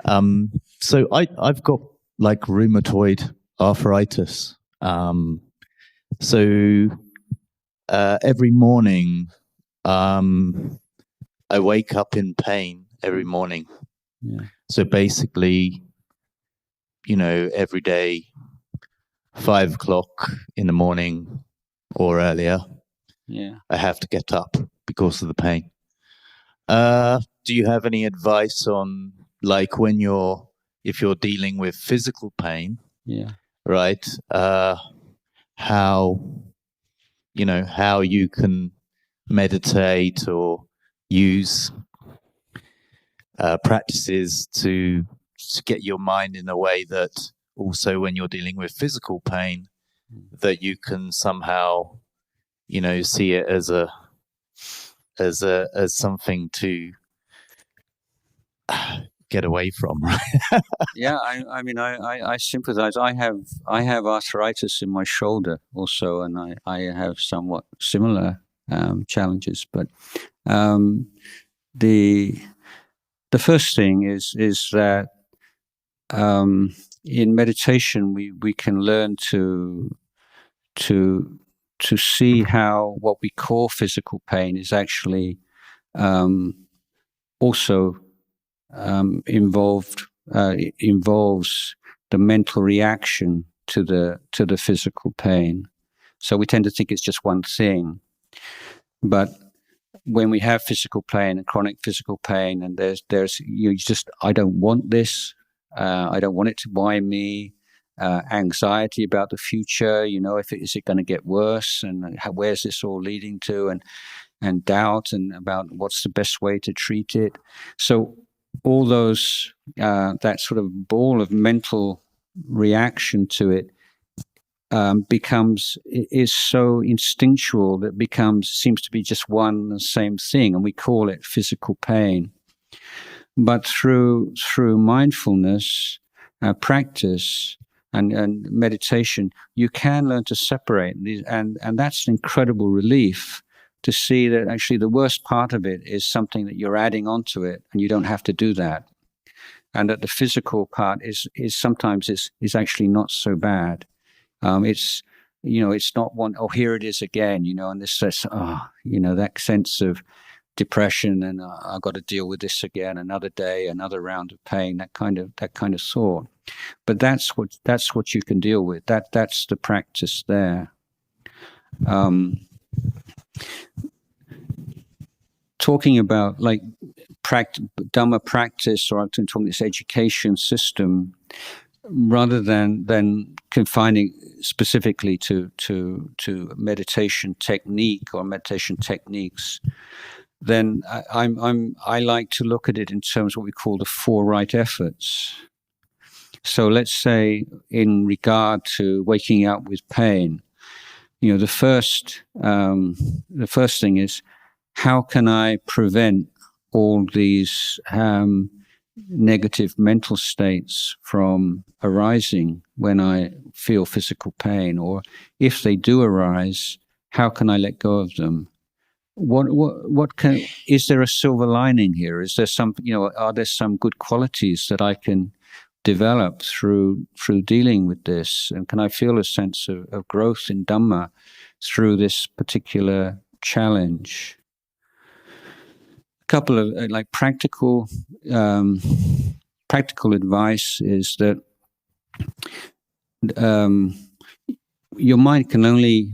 So I've got like rheumatoid arthritis. So every morning, I wake up in pain every morning. Yeah. So basically, every day, 5 o'clock in the morning or earlier, I have to get up because of the pain. Do you have any advice on like if you're dealing with physical pain? Yeah. Right. How you can meditate or use practices to get your mind in a way that also when you're dealing with physical pain, that you can somehow, see it as something to get away from, right? Yeah, I mean, I sympathize. I have arthritis in my shoulder also, and I have somewhat similar challenges. But the first thing is that in meditation we can learn to see how what we call physical pain is actually also involves the mental reaction to the physical pain. So we tend to think it's just one thing, but when we have physical pain and chronic physical pain, and there's I don't want this, I don't want it to bind me. Anxiety about the future, is it going to get worse, and where's this all leading to, and doubt and about what's the best way to treat it. So all those that sort of ball of mental reaction to it is so instinctual that seems to be just one and the same thing, and we call it physical pain. But through mindfulness practice and meditation, you can learn to separate these, and that's an incredible relief to see that actually the worst part of it is something that you're adding onto it, and you don't have to do that, and that the physical part is sometimes is actually not so bad. It's not one, oh, here it is again, and this says, that sense of depression, and I've got to deal with this again, another day, another round of pain, that kind of thought. But that's what you can deal with. That's the practice there. Talking about like Dhamma practice, or I'm talking this education system, rather than confining specifically to meditation technique or meditation techniques, then I like to look at it in terms of what we call the 4 right efforts. So let's say in regard to waking up with pain, the first thing is, how can I prevent all these negative mental states from arising when I feel physical pain? Or if they do arise, how can I let go of them? Is there a silver lining here? Is there are there some good qualities that I can develop through dealing with this? And can I feel a sense of growth in Dhamma through this particular challenge? A couple of like practical advice is that your mind can only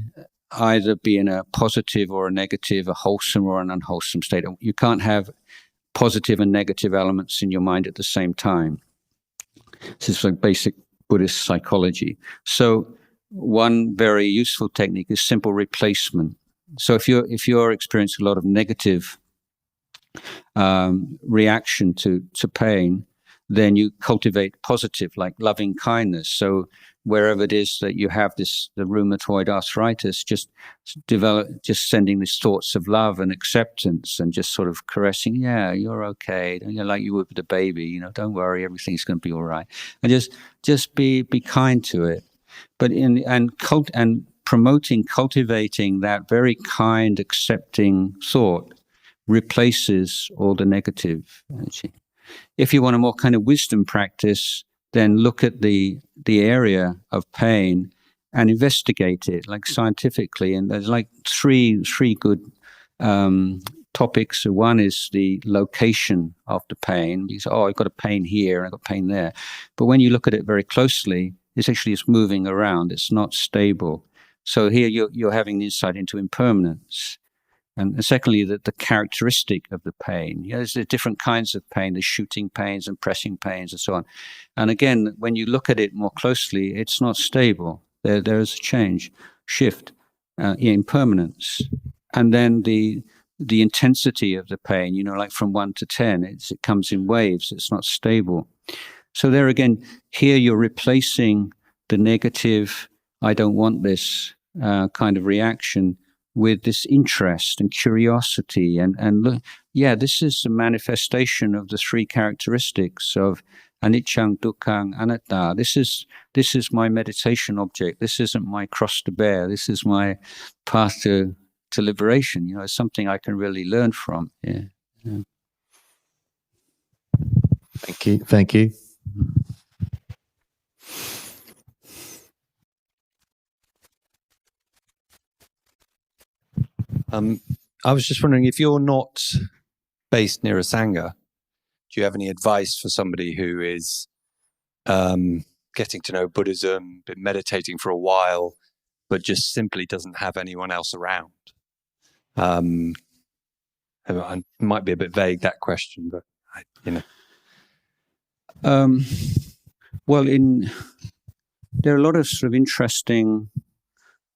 either be in a positive or a negative, a wholesome or an unwholesome state. You can't have positive and negative elements in your mind at the same time. This is like basic Buddhist psychology. So one very useful technique is simple replacement. So if you're experiencing a lot of negative reaction to pain, then you cultivate positive, like loving kindness. So wherever it is that you have the rheumatoid arthritis, just sending these thoughts of love and acceptance, and just sort of caressing, yeah, you're okay, like you would with a baby, don't worry, everything's going to be all right, and just be kind to it. But cultivating that very kind, accepting thought replaces all the negative energy. If you want a more kind of wisdom practice, then look at the area of pain and investigate it, like scientifically. And there's like three good topics. One is the location of the pain. You say, oh, I've got a pain here and I've got pain there. But when you look at it very closely, it's moving around. It's not stable. So here you're having an insight into impermanence. And secondly, the characteristic of the pain. There's different kinds of pain. There's shooting pains and pressing pains and so on. And again, when you look at it more closely, it's not stable. There is a change, shift, impermanence. And then the intensity of the pain, like from 1 to 10, it comes in waves. It's not stable. So there again, here you're replacing the negative, I don't want this kind of reaction with this interest and curiosity. And look, this is a manifestation of the three characteristics of anicca, dukkha, anatta. This is my meditation object. This isn't my cross to bear. This is my path to liberation. It's something I can really learn from. Yeah. Thank you. I was just wondering, if you're not based near a Sangha, do you have any advice for somebody who is getting to know Buddhism, been meditating for a while, but just simply doesn't have anyone else around? It might be a bit vague, that question, but Well, there are a lot of sort of interesting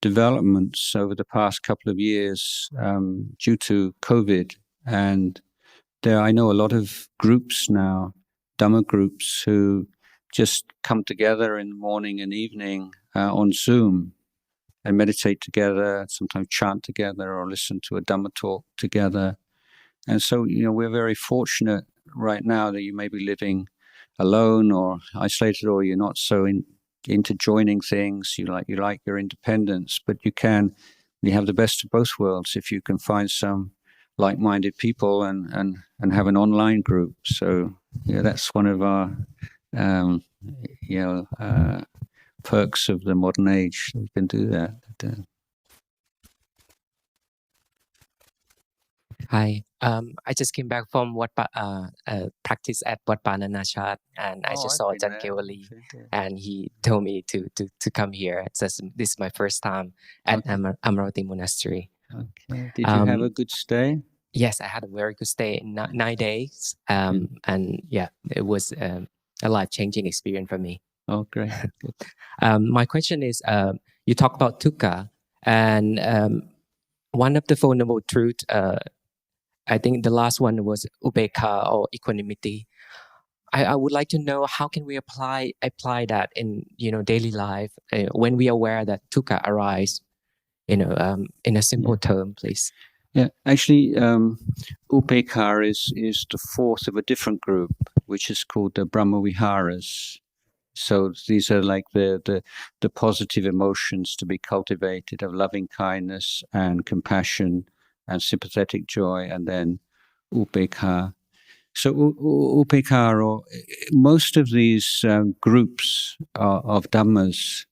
developments over the past couple of years due to COVID, and I know a lot of groups now, Dhamma groups, who just come together in the morning and evening on Zoom and meditate together, sometimes chant together or listen to a Dhamma talk together. And so, we're very fortunate right now that you may be living alone or isolated, or you're not so into joining things. You like your independence, but you have the best of both worlds if you can find some like-minded people and have an online group. So that's one of our perks of the modern age. We can do that. Hi, I just came back from practice at Wat Pananachat, and I just saw Ajahn Kewali, and he told me to come here. This is my first time at Amaravati Monastery. Okay. Did you have a good stay? Yes, I had a very good stay, 9 days, and it was a life-changing experience for me. Oh, great. My question is, you talk about dukkha, and one of the Four Noble Truths, I think the last one was upekkha or equanimity. I would like to know, how can we apply that in daily life when we are aware that dukkha arise, in a simple term, please. Yeah, actually, upekkha is the fourth of a different group, which is called the Brahma Viharas. So these are like the positive emotions to be cultivated of loving kindness and compassion and sympathetic joy, and then upekkha. So upekkha, or most of these groups of Dhammas,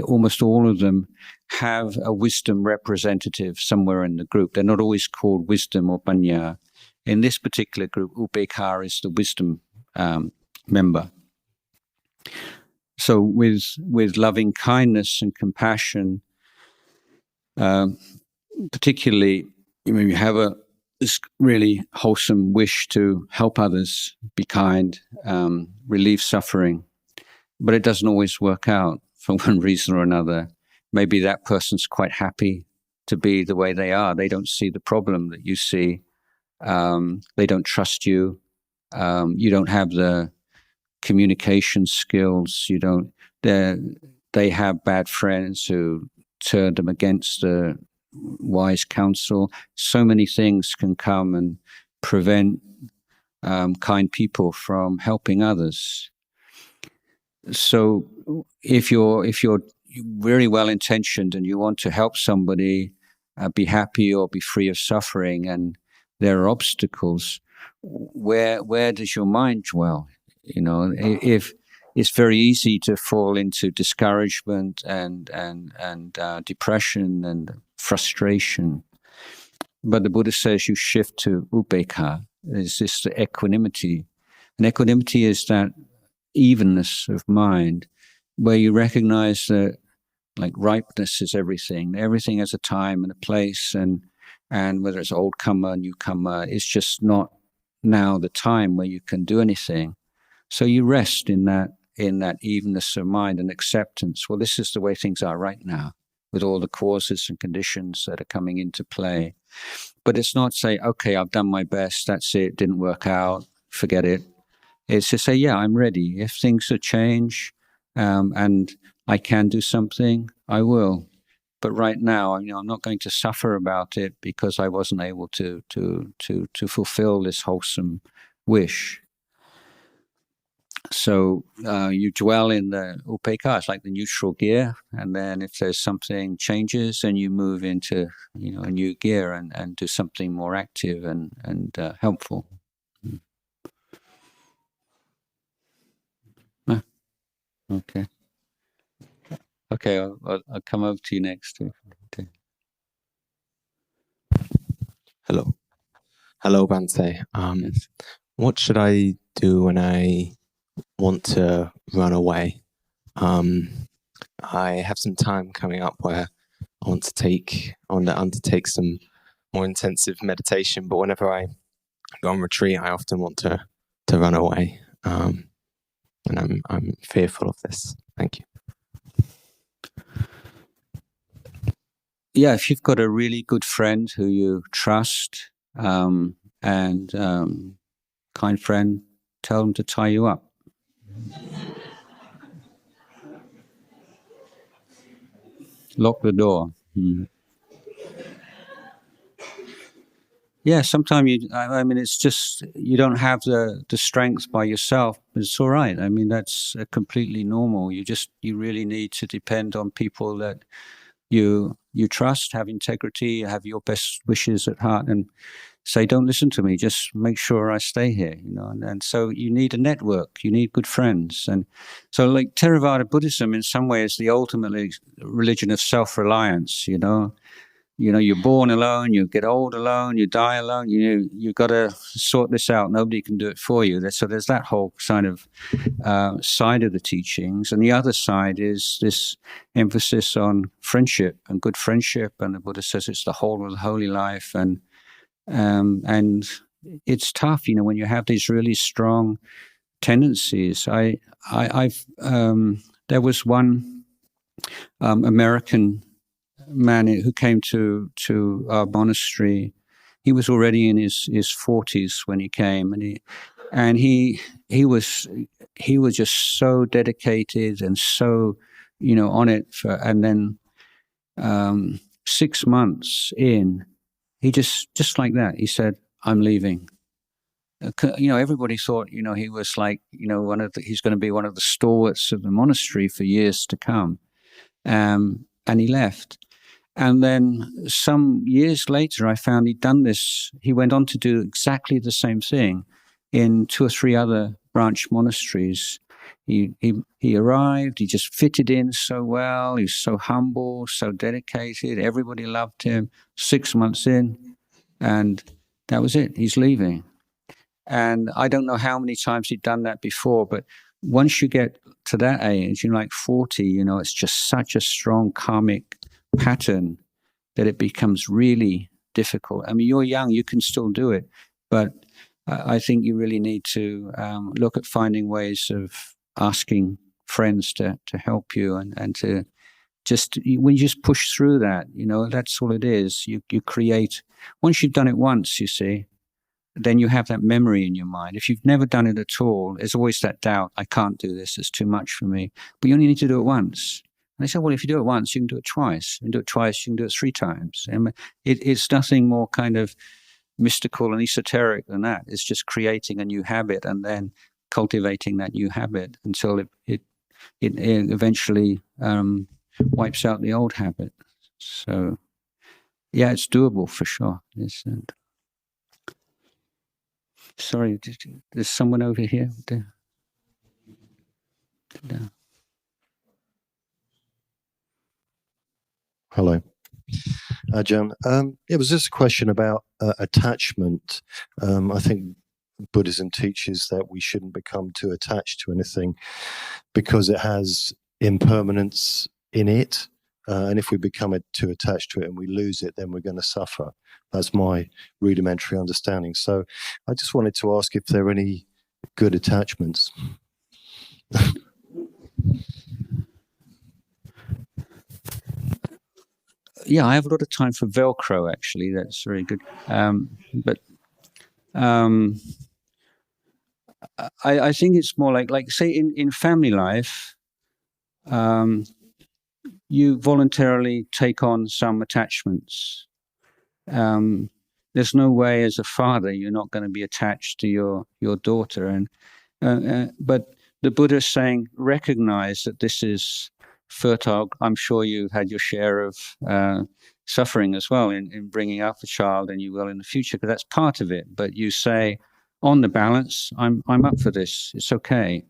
almost all of them have a wisdom representative somewhere in the group. They're not always called wisdom or panya. In this particular group, upekkha is the wisdom member. So with loving kindness and compassion, particularly, you have this really wholesome wish to help others, be kind, relieve suffering, but it doesn't always work out for one reason or another. Maybe that person's quite happy to be the way they are. They don't see the problem that you see. They don't trust you. You don't have the communication skills. They have bad friends who turn them against the wise counsel. So many things can come and prevent kind people from helping others. So if you're very well intentioned and you want to help somebody be happy or be free of suffering, and there are obstacles, where does your mind dwell? You know, if it's very easy to fall into discouragement and depression and frustration, but the Buddha says you shift to upekkha. It's this equanimity, and equanimity is that evenness of mind, where you recognize that, like, ripeness is everything. Everything has a time and a place, and whether it's old comer, newcomer, it's just not now the time where you can do anything. So you rest in that evenness of mind and acceptance. Well, this is the way things are right now, with all the causes and conditions that are coming into play. But it's not say, okay, I've done my best, that's it, didn't work out, forget it. It's to say, yeah, I'm ready. If things are change, and I can do something, I will. But right now, I'm not going to suffer about it because I wasn't able to fulfill this wholesome wish. So you dwell in the upekkha, it's like the neutral gear, and then if there's something changes, then you move into a new gear and do something more active and helpful. Okay, I'll come over to you next. Okay. Hello, Bante. Yes. What should I do when I want to run away? I have some time coming up where I want to undertake some more intensive meditation, but whenever I go on retreat, I often want to run away, and I'm fearful of this. Thank you. Yeah, if you've got a really good friend who you trust, and kind friend, tell them to tie you up. Lock the door. Yeah, sometimes it's just, you don't have the strength by yourself, but it's all right. I mean, that's completely normal. You really need to depend on people that you trust, have integrity, have your best wishes at heart, and say, don't listen to me, just make sure I stay here, and so you need a network, you need good friends. And so, like, Theravada Buddhism in some ways is the ultimate religion of self-reliance. You're born alone, you get old alone, you die alone, you got to sort this out, nobody can do it for you. So there's that whole kind of side of the teachings, and the other side is this emphasis on friendship and good friendship, and the Buddha says it's the whole of the holy life, and it's tough, when you have these really strong tendencies. There was one American man who came to our monastery. He was already in his 40s when he came, and he was just so dedicated and so on it. And then 6 months in, he just like that, he said, "I'm leaving." Everybody thought, he was like, he's going to be one of the stalwarts of the monastery for years to come. And he left. And then some years later, I found he'd done this. He went on to do exactly the same thing in 2 or 3 other branch monasteries. He arrived, he just fitted in so well, he was so humble, so dedicated, everybody loved him. 6 months in, and that was it, he's leaving. And I don't know how many times he'd done that before, but once you get to that age, like 40, it's just such a strong karmic pattern that it becomes really difficult. I mean, you're young, you can still do it, but I think you really need to look at finding ways of asking friends to help you, and to just, when you just push through that, that's all it is. You create, once you've done it once, you see, then you have that memory in your mind. If you've never done it at all, there's always that doubt, I can't do this, it's too much for me. But you only need to do it once. And they said, well, if you do it once, you can do it twice. You can do it twice, you can do it 3 times. And it's nothing more kind of mystical and esoteric than that. It's just creating a new habit and then cultivating that new habit until it eventually wipes out the old habit. So, yeah, it's doable for sure. Sorry, there's someone over here. Hello. Ajahn, it was just a question about attachment. I think Buddhism teaches that we shouldn't become too attached to anything because it has impermanence in it. And if we become too attached to it and we lose it, then we're going to suffer. That's my rudimentary understanding. So I just wanted to ask if there are any good attachments. Yeah, I have a lot of time for Velcro, actually. That's very good. I think it's more like say in family life, you voluntarily take on some attachments. There's no way as a father you're not going to be attached to your daughter, but the Buddha is saying recognize that this is fertile. I'm sure you've had your share of suffering as well in bringing up a child, and you will in the future, because that's part of it. But you say, on the balance, I'm up for this. It's okay.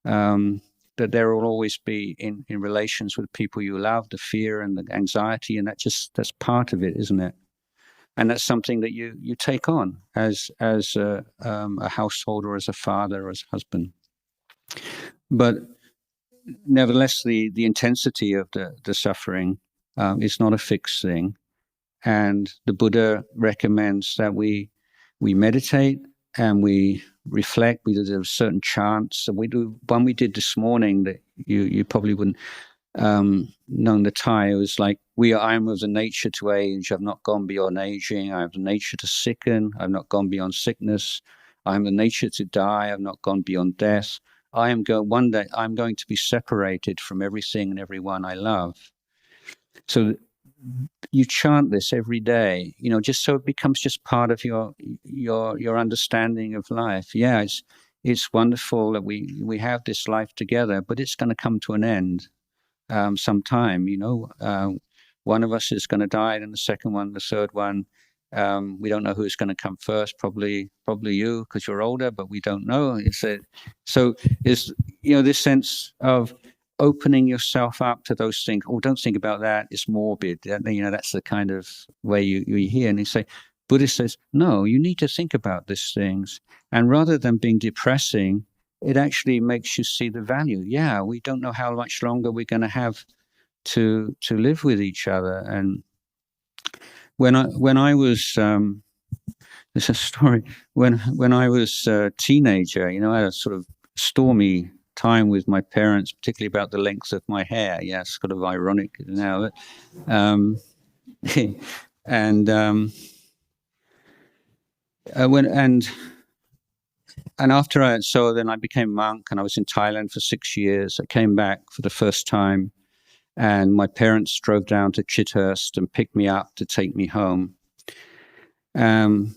That there will always be in relations with people you love, the fear and the anxiety, and that's part of it, isn't it? And that's something that you take on as a household, or as a father, or as a husband. But nevertheless, the intensity of the suffering is not a fixed thing, and the Buddha recommends that we meditate and we reflect. We do certain chants, and we do one we did this morning that you probably wouldn't known the Thai. It was like, I am of the nature to age. I've not gone beyond aging. I have the nature to sicken. I've not gone beyond sickness. I am the nature to die. I've not gone beyond death. One day I'm going to be separated from everything and everyone I love. So you chant this every day, just so it becomes just part of your understanding of life. Yeah, it's wonderful that we have this life together, but it's going to come to an end sometime. One of us is going to die, and the second one, the third one. We don't know who's going to come first. Probably you, because you're older, but we don't know. So is this sense of opening yourself up to those things. Oh, don't think about that. It's morbid. That's the kind of way you hear. And you say, Buddhist says, no, you need to think about these things. And rather than being depressing, it actually makes you see the value. Yeah, we don't know how much longer we're going to have to live with each other. And when I was there's a story when I was a teenager, I had a sort of stormy time with my parents, particularly about the length of my hair. Yeah, it's kind of ironic now. And after then I became monk, and I was in Thailand for 6 years. I came back for the first time, and my parents drove down to Chithurst and picked me up to take me home. And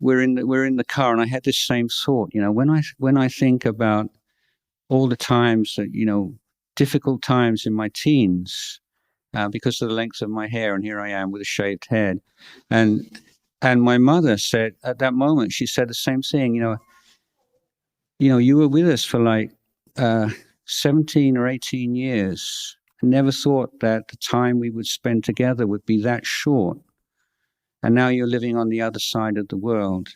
we're in the car, and I had this same thought. When I think about all the times that difficult times in my teens, because of the length of my hair, and here I am with a shaved head, and my mother said at that moment, she said the same thing. You were with us for like 17 or 18 years. I never thought that the time we would spend together would be that short. And now you're living on the other side of the world.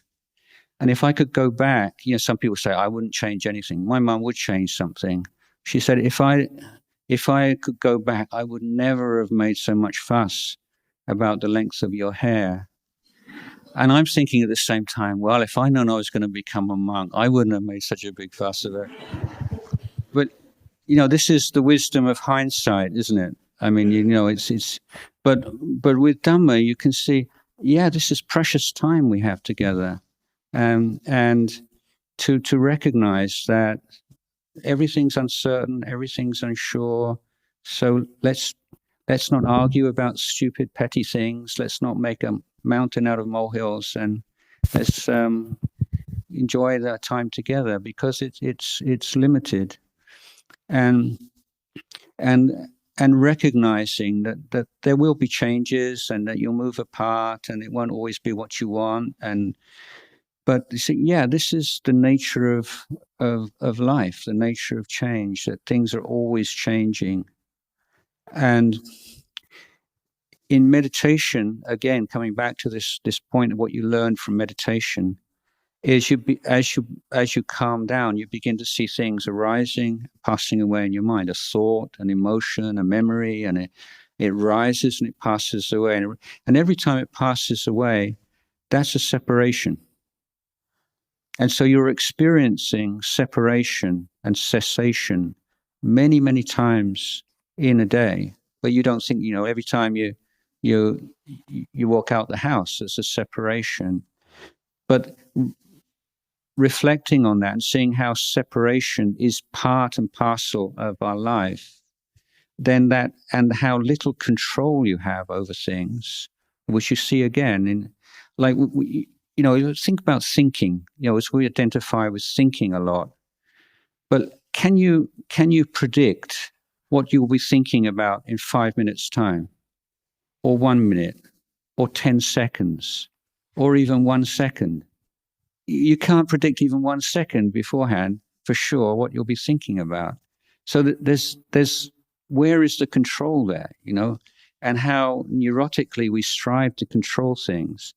And if I could go back, some people say, I wouldn't change anything. My mum would change something. She said, if I could go back, I would never have made so much fuss about the length of your hair. And I'm thinking at the same time, well, if I'd known I was going to become a monk, I wouldn't have made such a big fuss of it. But, this is the wisdom of hindsight, isn't it? I mean, but with Dhamma, you can see, yeah, this is precious time we have together. And to recognize that everything's uncertain, everything's unsure. So let's not argue about stupid, petty things. Let's not make a mountain out of molehills, and let's enjoy that time together, because it's limited. And recognizing that there will be changes and that you'll move apart and it won't always be what you want. But you see, this is the nature of life, the nature of change, that things are always changing. And in meditation, again, coming back to this point of what you learned from meditation, is as you calm down, you begin to see things arising, passing away in your mind, a thought, an emotion, a memory, and it rises and it passes away. And every time it passes away, that's a separation. And so you're experiencing separation and cessation many, many times in a day. But you don't think, every time you walk out the house, there's a separation. But reflecting on that and seeing how separation is part and parcel of our life, then that, and how little control you have over things, which you see again in, like, think about thinking, as we identify with thinking a lot. But can you predict what you'll be thinking about in 5 minutes' time, or 1 minute, or 10 seconds, or even 1 second? You can't predict even 1 second beforehand for sure what you'll be thinking about. So that there's where is the control there, and how neurotically we strive to control things.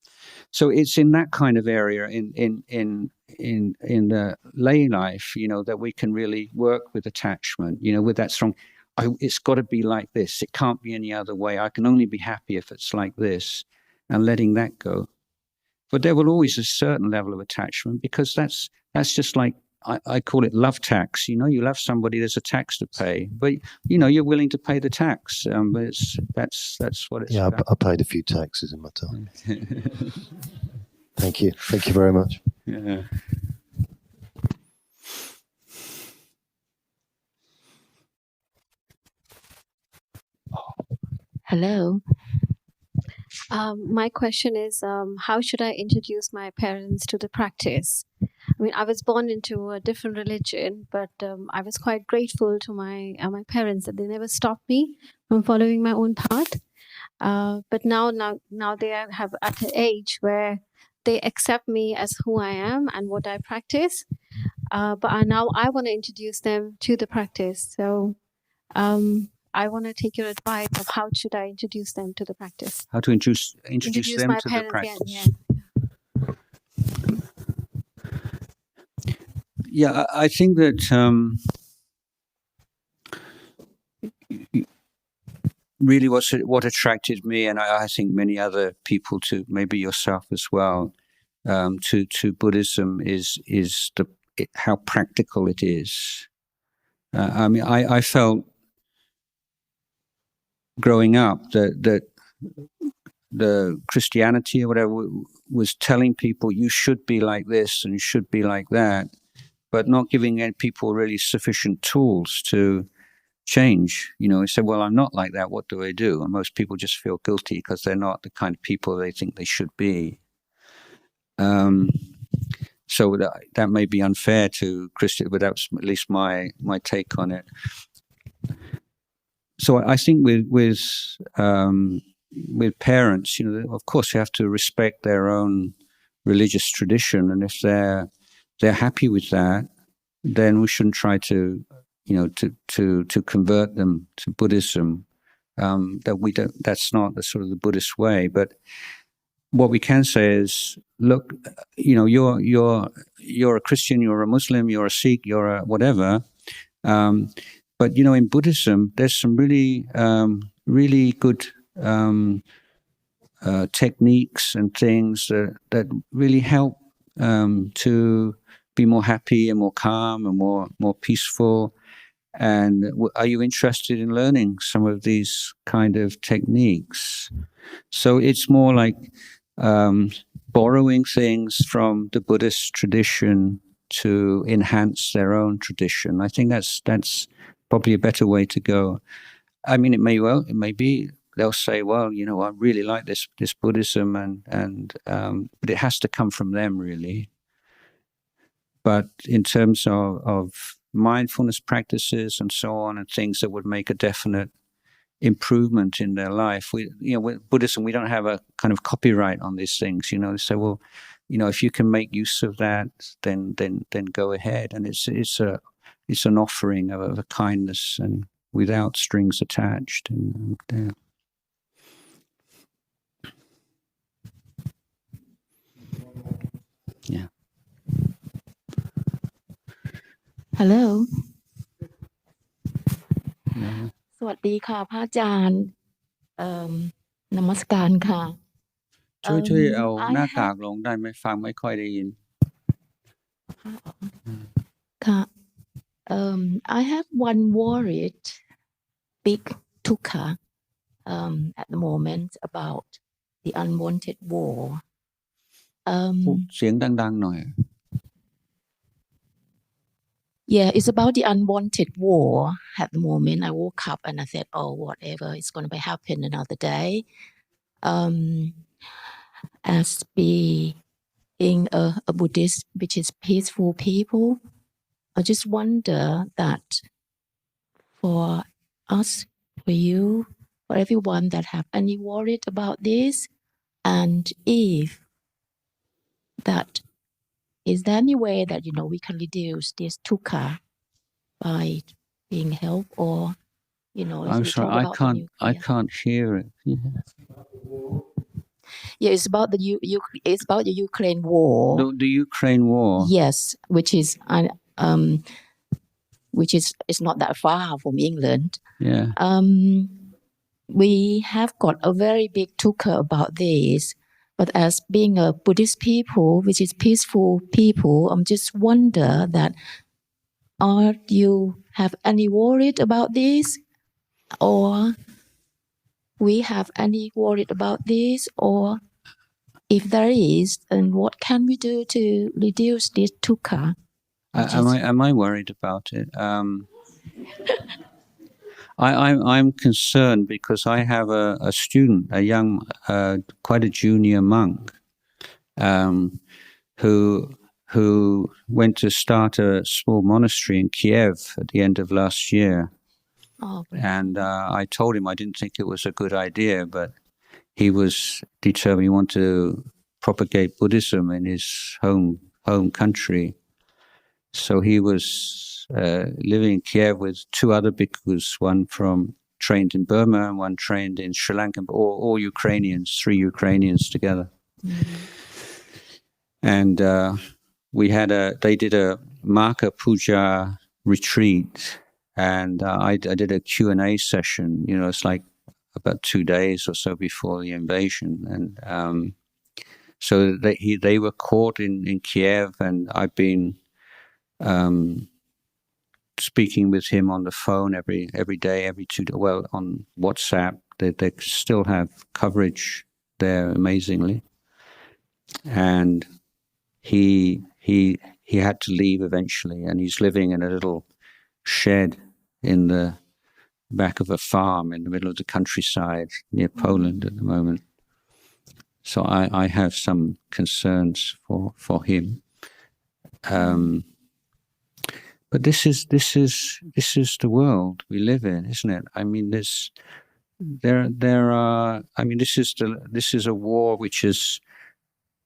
So it's in that kind of area in the lay life, that we can really work with attachment, with that strong, it's got to be like this. It can't be any other way. I can only be happy if it's like this, and letting that go. But there will always a certain level of attachment, because that's just like, I call it love tax. You love somebody, there's a tax to pay, but you're willing to pay the tax. But that's what it's about. I paid a few taxes in my time. Thank you very much. Yeah. Hello. My question is, how should I introduce my parents to the practice? I mean, I was born into a different religion, but I was quite grateful to my parents that they never stopped me from following my own path. But now they have at an age where they accept me as who I am and what I practice. But now I want to introduce them to the practice. So I want to take your advice of how should I introduce them to the practice. How to introduce them my to parents, the practice. Yeah. I think that really what attracted me, and I think many other people, to maybe yourself as well, to Buddhism is how practical it is. I felt growing up that the Christianity or whatever was telling people you should be like this and you should be like that, but not giving people really sufficient tools to change. They said, well, I'm not like that, what do I do? And most people just feel guilty because they're not the kind of people they think they should be. So that may be unfair to Christians, but that's at least my take on it. So I think with parents, of course you have to respect their own religious tradition, and if they're happy with that, then we shouldn't try to convert them to Buddhism. That's not the sort of the Buddhist way. But what we can say is, look, you're a Christian, you're a Muslim, you're a Sikh, you're a whatever. But in Buddhism, there's some really, really good techniques and things that really help to be more happy and more calm and more peaceful. And are you interested in learning some of these kind of techniques? So it's more like borrowing things from the Buddhist tradition to enhance their own tradition. I think that's probably a better way to go. I mean, it may be they'll say, well, I really like this Buddhism, and but it has to come from them, really. But in terms of mindfulness practices and so on, and things that would make a definite improvement in their life. With Buddhism, we don't have a kind of copyright on these things. They say, well, if you can make use of that, then go ahead. And it's an offering of a kindness and without strings attached. Yeah. Hello. ส วัสดีค่ะพระอาจารย์นมัสการค่ะช่วยเอาหน้ากากลงได้ไหมฟังไม่ค่อยได้ยินค่ะ I have one worried big dukkha at the moment about the unwanted war เสียงดังๆหน่อยYeah, it's about the unwanted war at the moment. I woke up and I said, oh, whatever, it's going to happen another day. As being a Buddhist, which is peaceful people, I just wonder that for us, for you, for everyone that have any worried about this, and if that is there any way that we can reduce this dukkha by being helped, or I'm sorry, I can't hear it. Yeah, it's about the Ukraine war. The Ukraine war. Yes, which is it's not that far from England. Yeah. We have got a very big dukkha about this. But as being a Buddhist people, which is peaceful people, I'm just wonder that are you have any worried about this, or we have any worried about this, or if there is, then what can we do to reduce this dukkha? Am I worried about it? I'm concerned because I have a student, a young, quite a junior monk, who went to start a small monastery in Kiev at the end of last year. Oh, and I told him I didn't think it was a good idea, but he was determined. He wanted to propagate Buddhism in his home country. So he was living in Kiev with two other bhikkhus, one trained in Burma and one trained in Sri Lanka, all Ukrainians, 3 Ukrainians together. Mm-hmm. And they did a Maka Puja retreat, and I did a Q&A session. It's like about 2 days or so before the invasion, and so they were caught in Kiev, and I've been speaking with him on the phone every day, every 2 days. Well, on WhatsApp, they still have coverage there amazingly, and he had to leave eventually, and he's living in a little shed in the back of a farm in the middle of the countryside near Poland at the moment. So I have some concerns for him. But this is the world we live in, isn't it? I mean, this is a war which is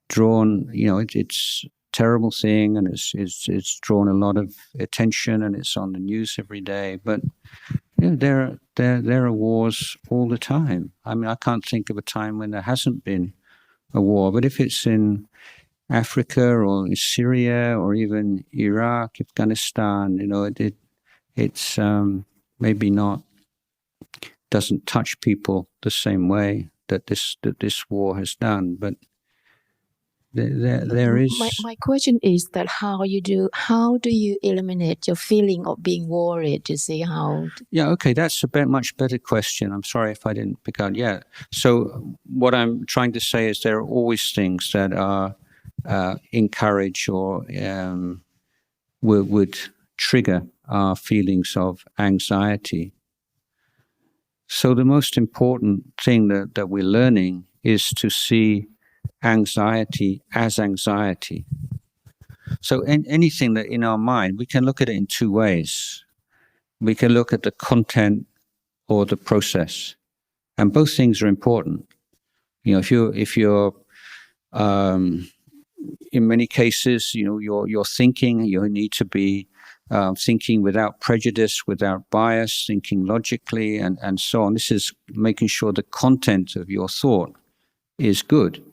drawn. It's a terrible thing, and it's drawn a lot of attention, and it's on the news every day. But there are wars all the time. I mean, I can't think of a time when there hasn't been a war. But if it's in Africa or in Syria or even Iraq, Afghanistan, it's maybe not, doesn't touch people the same way that this war has done, but there is. My question is that how do you eliminate your feeling of being worried? To see how? Yeah, okay, that's a much better question. I'm sorry if I didn't pick out. Yeah, so what I'm trying to say is there are always things that are encourage or would trigger our feelings of anxiety. So the most important thing that we're learning is to see anxiety as anxiety. So anything that in our mind, we can look at it in 2 ways. We can look at the content or the process, and both things are important. You know, if you're in many cases, you know, you're thinking, you need to be thinking without prejudice, without bias, thinking logically, and so on. This is making sure the content of your thought is good.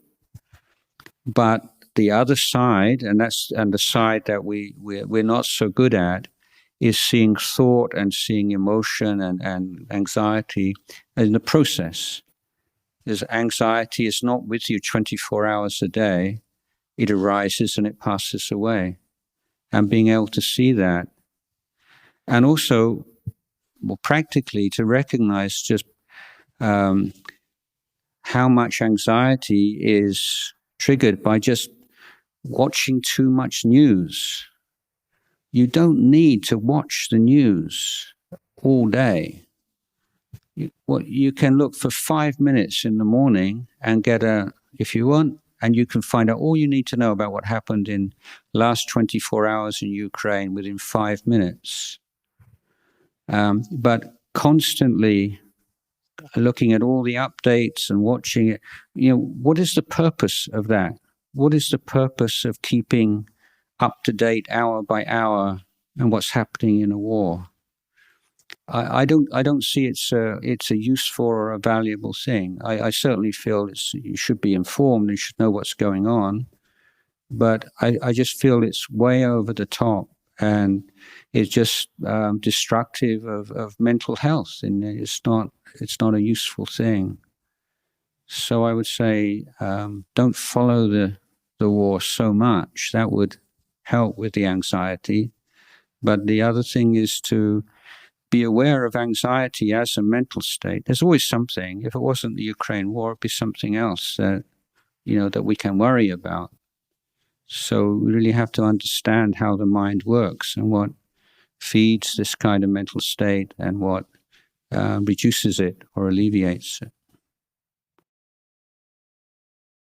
But the other side, and the side that we're not so good at, is seeing thought and seeing emotion and anxiety in the process. Because anxiety is not with you 24 hours a day. It arises and it passes away. And being able to see that. And also, more practically, to recognize just how much anxiety is triggered by just watching too much news. You don't need to watch the news all day. You can look for 5 minutes in the morning and get if you want, and you can find out all you need to know about what happened in last 24 hours in Ukraine within 5 minutes. But constantly looking at all the updates and watching it, you know, what is the purpose of that? What is the purpose of keeping up to date hour by hour and what's happening in a war? I don't see it's a useful or a valuable thing. I certainly feel you should be informed and should know what's going on, but I just feel it's way over the top and it's just destructive of mental health, and it's not a useful thing. So I would say don't follow the war so much. That would help with the anxiety. But the other thing is to be aware of anxiety as a mental state. There's always something. If it wasn't the Ukraine war, it'd be something else that, you know, that we can worry about. So we really have to understand how the mind works and what feeds this kind of mental state and what reduces it or alleviates it.